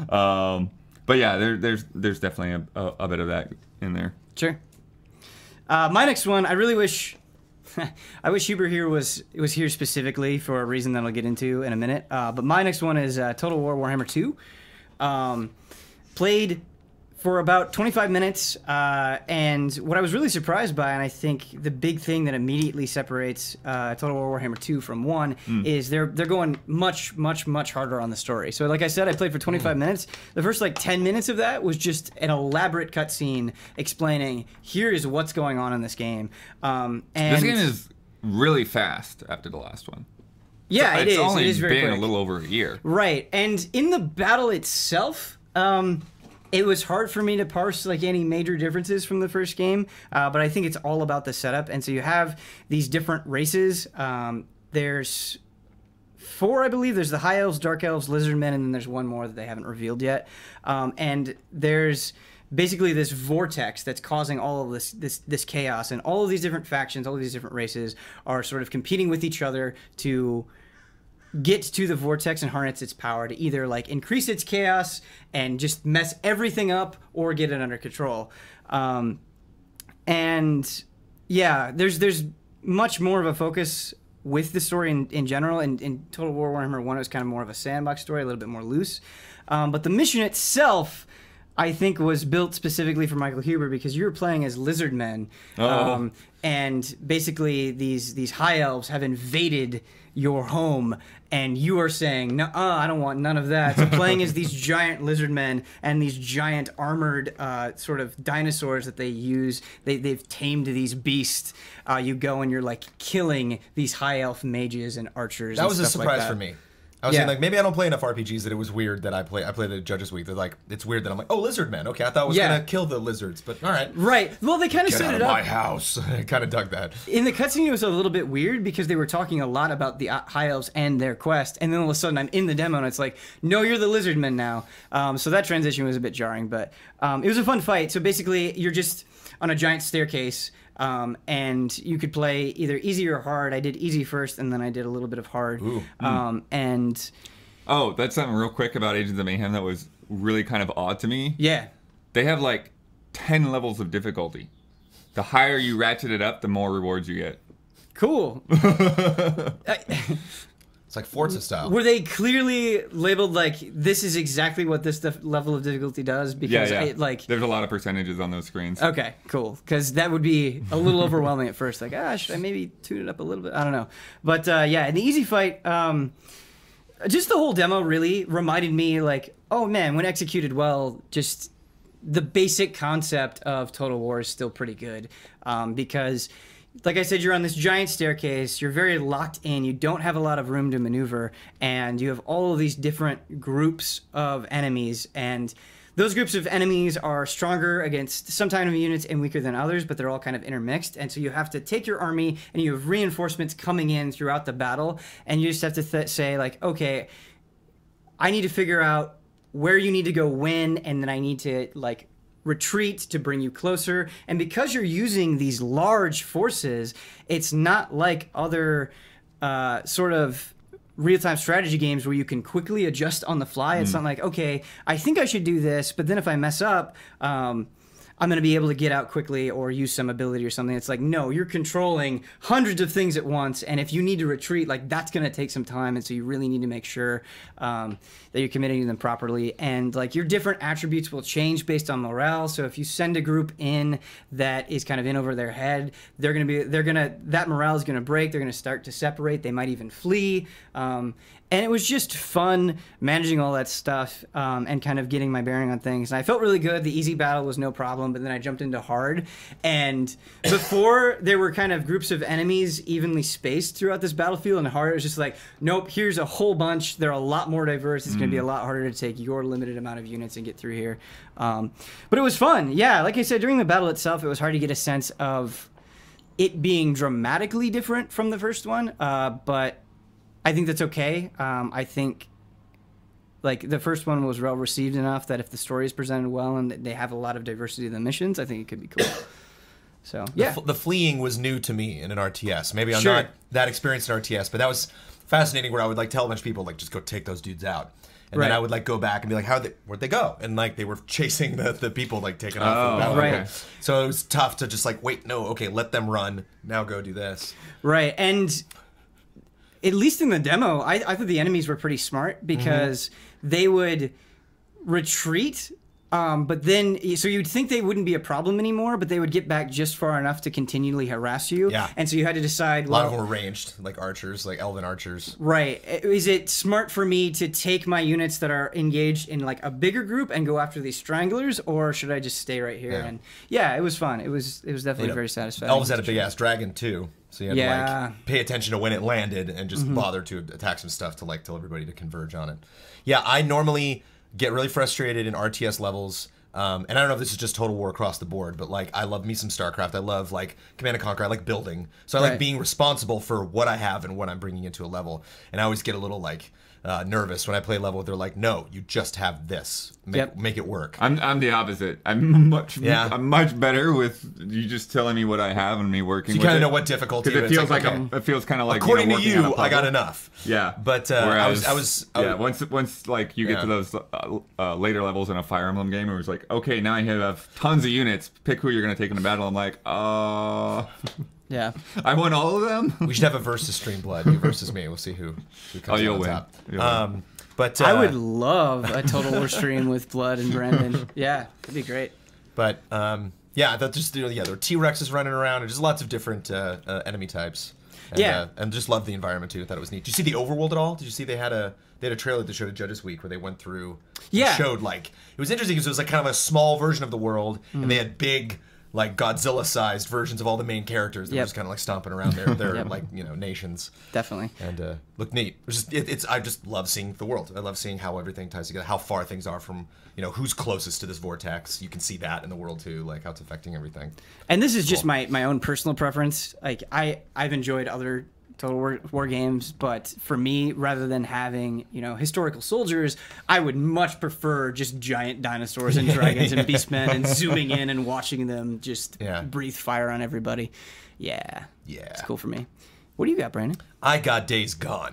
But yeah, there's definitely a bit of that in there. Sure. My next one, I really wish I wish Huber here was here specifically for a reason that I'll get into in a minute. But my next one is Total War Warhammer 2. Played for about 25 minutes, and what I was really surprised by, and I think the big thing that immediately separates Total War Warhammer 2 from 1 is they're going much harder on the story. So like I said, I played for 25 minutes. The first like 10 minutes of that was just an elaborate cutscene explaining, here is what's going on in this game. And this game is really fast after the last one. Yeah, so it is. Only it is very been quick. a little over a year. Right, and in the battle itself, it was hard for me to parse like any major differences from the first game, but I think it's all about the setup. And so you have these different races. There's 4, I believe. There's the High Elves, Dark Elves, Lizard Men, and then there's one more that they haven't revealed yet. And there's basically this vortex that's causing all of this chaos, and all of these different factions, all of these different races are sort of competing with each other to get to the vortex and harness its power to either like increase its chaos and just mess everything up or get it under control. And yeah, there's much more of a focus with the story in general. In Total War Warhammer 1, it was kind of more of a sandbox story, a little bit more loose. But the mission itself, I think, was built specifically for Michael Huber because you were playing as lizard men. And basically these high elves have invaded your home, and you are saying, no, I don't want none of that. So playing as these giant lizard men and these giant armored sort of dinosaurs that they use, they've tamed these beasts. You go and you're like killing these high elf mages and archers. That and was a stuff like surprise that. for me. I was saying, like, maybe I don't play enough RPGs that it was weird that I played the Judges Week. They're like, it's weird that I'm like, oh, lizard men. Okay, I thought I was gonna kill the lizards, but all right. Right. Well, they kind of Get set out it of up. my house. I kind of dug that. In the cutscene, it was a little bit weird because they were talking a lot about the High Elves and their quest, and then all of a sudden I'm in the demo and it's like, no, you're the lizard men now. So that transition was a bit jarring, but it was a fun fight. So basically, you're just on a giant staircase, and you could play either easy or hard. I did easy first, and then I did a little bit of hard. Ooh. And Oh, that's something real quick about Agents of Mayhem that was really kind of odd to me. yeah. They have like 10 levels of difficulty. The higher you ratchet it up, the more rewards you get. Cool. It's like Forza style. Were they clearly labeled like, this is exactly what this level of difficulty does? Because Yeah. like, There's a lot of percentages on those screens. okay, cool. Because that would be a little overwhelming at first. Like, should I maybe tune it up a little bit? I don't know. But yeah, in the easy fight, just the whole demo really reminded me, like, oh man, when executed well, just the basic concept of Total War is still pretty good. Because, like I said, you're on this giant staircase, you're very locked in, you don't have a lot of room to maneuver, and you have all of these different groups of enemies, and those groups of enemies are stronger against some kind of units and weaker than others, but they're all kind of intermixed. And so you have to take your army, and you have reinforcements coming in throughout the battle, and you just have to say, like, okay, I need to figure out where you need to go when, and then I need to, like, retreat to bring you closer. And because you're using these large forces, it's not like other sort of real-time strategy games where you can quickly adjust on the fly. It's not like, okay, I think I should do this, but then if I mess up, I'm going to be able to get out quickly or use some ability or something. It's like, no, you're controlling hundreds of things at once, and if you need to retreat, like, that's going to take some time, and so you really need to make sure that you're committing to them properly. And like, your different attributes will change based on morale. So if you send a group in that is kind of in over their head, that morale is going to break. They're going to start to separate. They might even flee. And it was just fun managing all that stuff and kind of getting my bearing on things. And I felt really good. The easy battle was no problem, but then I jumped into hard. And before, there were kind of groups of enemies evenly spaced throughout this battlefield, and hard, it was just like, nope, here's a whole bunch. They're a lot more diverse. It's going to be a lot harder to take your limited amount of units and get through here. But it was fun. Yeah, like I said, during the battle itself, it was hard to get a sense of it being dramatically different from the first one, but I think that's okay. I think, like, the first one was well received enough that if the story is presented well and they have a lot of diversity in the missions, I think it could be cool. So yeah, the fleeing was new to me in an RTS. Maybe I'm Sure. not that experienced in RTS, but that was fascinating. Where I would like tell a bunch of people, like, just go take those dudes out. And then I would like go back and be like, where'd they go? And like they were chasing the people like taking off. Oh, right. okay. So it was tough to just like, wait, no, okay, let them run. Now go do this. Right. And at least in the demo, I thought the enemies were pretty smart because they would retreat. But then, so you'd think they wouldn't be a problem anymore, but they would get back just far enough to continually harass you. Yeah. And so you had to decide. A lot of them were ranged, like archers, like elven archers. Right. Is it smart for me to take my units that are engaged in like a bigger group and go after these stranglers, or should I just stay right here? Yeah. And yeah, it was fun. It was definitely very satisfying. Elves had a big ass dragon too, so you had to Yeah. like pay attention to when it landed and just bother to attack some stuff to like tell everybody to converge on it. Yeah, I normally get really frustrated in RTS levels. And I don't know if this is just Total War across the board, but like I love me some StarCraft. I love like Command and Conquer. I like building, so I like being responsible for what I have and what I'm bringing into a level. And I always get a little like nervous when I play a level. They're like, "No, you just have this. Make it work." I'm the opposite. I'm much better with you just telling me what I have and me working. So you kind of know what difficulty. Because it feels like it feels kind of like according to you, I got enough. Yeah, but whereas, once like you get to those later levels in a Fire Emblem game, it was like, okay, now I have tons of units. Pick who you're gonna take into battle. I'm like, Yeah. I want all of them. We should have a versus stream, Blood. You versus me. We'll see who comes you'll out win. top. You'll win. But I would love a Total War stream with Blood and Brendan. Yeah, that'd be great. But yeah, that just there were T-Rexes running around and just lots of different enemy types. And, and just loved the environment too. Thought it was neat. Did you see the overworld at all? Did you see they had a trailer that showed at Judges Week where they went through. Yeah. Showed like it was interesting because it was like kind of a small version of the world, and they had big like Godzilla-sized versions of all the main characters that were just kind of like stomping around their like nations. Definitely. And looked neat. I just love seeing the world. I love seeing how everything ties together, how far things are from who's closest to this vortex. You can see that in the world too, like how it's affecting everything. And this is just my own personal preference. Like I've enjoyed other Total War games, but for me, rather than having historical soldiers, I would much prefer just giant dinosaurs and dragons and beastmen and zooming in and watching them just breathe fire on everybody. Yeah, it's cool for me. What do you got, Brandon? I got Days Gone.